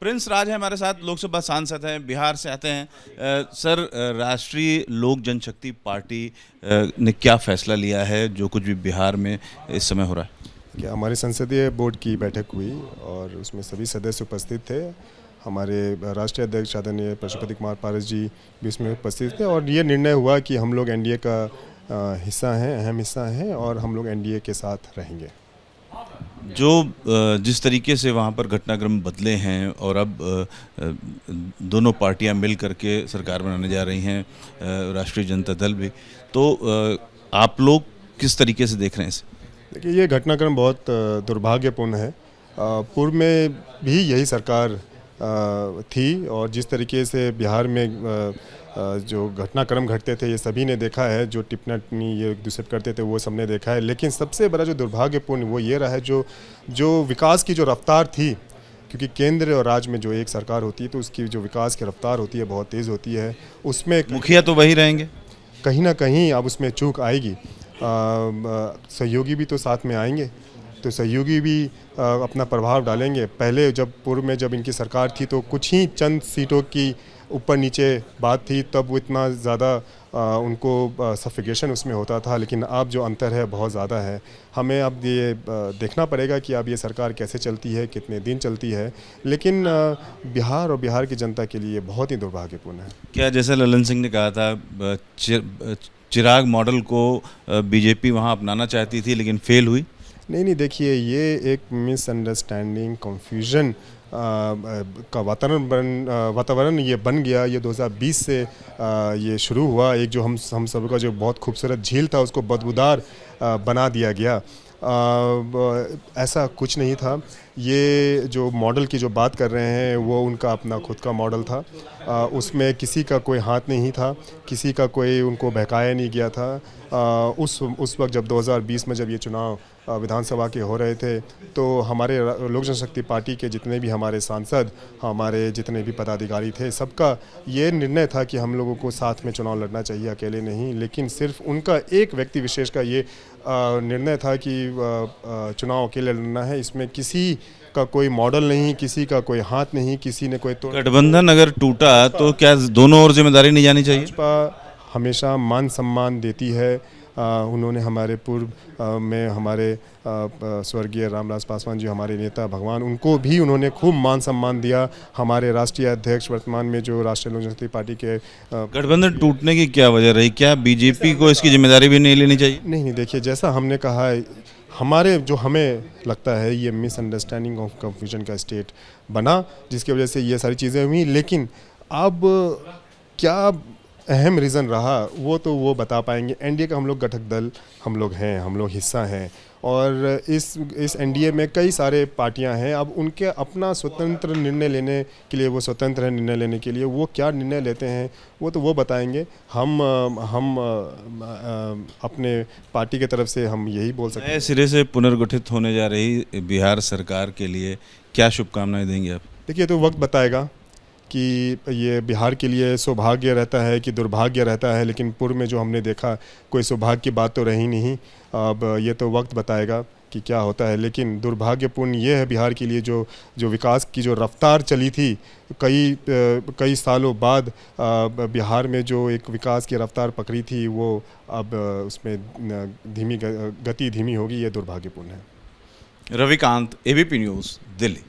Prince राज है हमारे साथ, लोकसभा सांसद हैं, बिहार से आते हैं। सर, राष्ट्रीय लोक जनशक्ति पार्टी ने क्या फैसला लिया है जो कुछ भी बिहार में इस समय हो रहा है? क्या हमारे संसदीय बोर्ड की बैठक हुई और उसमें सभी सदस्य उपस्थित थे। हमारे राष्ट्रीय अध्यक्ष आदरणीय पशुपति कुमार पारस जी भी उसमें उपस्थित थे और ये निर्णय हुआ कि हम लोग एनडीए का हिस्सा हैं, अहम हिस्सा हैं और हम लोग एनडीए के साथ रहेंगे। जो जिस तरीके से वहाँ पर घटनाक्रम बदले हैं और अब दोनों पार्टियां मिल करके सरकार बनाने जा रही हैं, राष्ट्रीय जनता दल भी, तो आप लोग किस तरीके से देख रहे हैं इसे? देखिए, ये घटनाक्रम बहुत दुर्भाग्यपूर्ण है। पूर्व में भी यही सरकार थी और जिस तरीके से बिहार में जो घटनाक्रम घटते थे ये सभी ने देखा है, जो टिप्पणी ये एक दूसरे करते थे वो सबने देखा है। लेकिन सबसे बड़ा जो दुर्भाग्यपूर्ण वो ये रहा है, जो विकास की जो रफ्तार थी, क्योंकि केंद्र और राज्य में जो एक सरकार होती है तो उसकी जो विकास की रफ्तार होती है बहुत तेज़ होती है। उसमें मुखिया तो वही रहेंगे, कहीं ना कहीं अब उसमें चूक आएगी। सहयोगी भी तो साथ में आएंगे, तो सहयोगी भी अपना प्रभाव डालेंगे। पहले जब पूर्व में जब इनकी सरकार थी तो कुछ ही चंद सीटों की ऊपर नीचे बात थी, तब वो इतना ज़्यादा उनको सफिकेशन उसमें होता था। लेकिन अब जो अंतर है बहुत ज़्यादा है। हमें अब ये देखना पड़ेगा कि अब ये सरकार कैसे चलती है, कितने दिन चलती है। लेकिन बिहार और बिहार की जनता के लिए बहुत ही दुर्भाग्यपूर्ण है। क्या जैसे ललन सिंह ने कहा था, चिराग मॉडल को बीजेपी वहाँ अपनाना चाहती थी लेकिन फेल हुई? नहीं, देखिए, ये एक मिसअंडरस्टैंडिंग, कन्फ्यूजन का वातावरण ये बन गया। ये 2020 से ये शुरू हुआ। एक जो हम सब का जो बहुत खूबसूरत झील था उसको बदबूदार बना दिया गया। ऐसा कुछ नहीं था। ये जो मॉडल की जो बात कर रहे हैं वो उनका अपना खुद का मॉडल था। उसमें किसी का कोई हाथ नहीं था, किसी का कोई उनको बहकाया नहीं गया था। उस वक्त जब 2020 में जब ये चुनाव विधानसभा के हो रहे थे तो हमारे लोक जनशक्ति पार्टी के जितने भी हमारे सांसद, हमारे जितने भी पदाधिकारी थे, सबका ये निर्णय था कि हम लोगों को साथ में चुनाव लड़ना चाहिए, अकेले नहीं। लेकिन सिर्फ उनका एक व्यक्ति विशेष का ये निर्णय था कि चुनाव अकेले लड़ना है। इसमें किसी का कोई मॉडल नहीं, किसी का कोई हाथ नहीं, किसी ने कोई गठबंधन अगर टूटा तो क्या दोनों ओर जिम्मेदारी नहीं जानी चाहिए? भाजपा हमेशा मान सम्मान देती है। उन्होंने हमारे पूर्व में हमारे स्वर्गीय रामविलास पासवान जी, हमारे नेता भगवान, उनको भी उन्होंने खूब मान सम्मान दिया। हमारे राष्ट्रीय अध्यक्ष वर्तमान में जो राष्ट्रीय लोक जनशक्ति पार्टी के गठबंधन टूटने की क्या वजह रही? क्या बीजेपी को इसकी जिम्मेदारी भी नहीं लेनी चाहिए? नहीं, देखिए, जैसा हमने कहा है, हमें लगता है ये मिसअंडरस्टैंडिंग ऑफ कन्फ्यूजन का स्टेट बना, जिसकी वजह से ये सारी चीज़ें हुई। लेकिन अब क्या अहम रीज़न रहा वो बता पाएंगे। एनडीए का हम लोग घटक दल हम लोग हैं, हम लोग हिस्सा हैं और इस एनडीए में कई सारे पार्टियां हैं। अब उनके अपना स्वतंत्र निर्णय लेने के लिए, वो स्वतंत्र है निर्णय लेने के लिए, वो क्या निर्णय लेते हैं वो बताएंगे। हम अपने पार्टी की तरफ से हम यही बोल सकते हैं। नए सिरे से पुनर्गठित होने जा रही बिहार सरकार के लिए क्या शुभकामनाएं देंगे आप? देखिए, तो वक्त बताएगा कि ये बिहार के लिए सौभाग्य रहता है कि दुर्भाग्य रहता है। लेकिन पूर्व में जो हमने देखा, कोई सौभाग्य की बात तो रही नहीं। अब ये तो वक्त बताएगा कि क्या होता है। लेकिन दुर्भाग्यपूर्ण ये है बिहार के लिए, जो विकास की जो रफ्तार चली थी कई सालों बाद, बिहार में जो एक विकास की रफ्तार पकड़ी थी वो अब उसमें गति धीमी होगी। ये दुर्भाग्यपूर्ण है। Ravikant, ABP news, Delhi.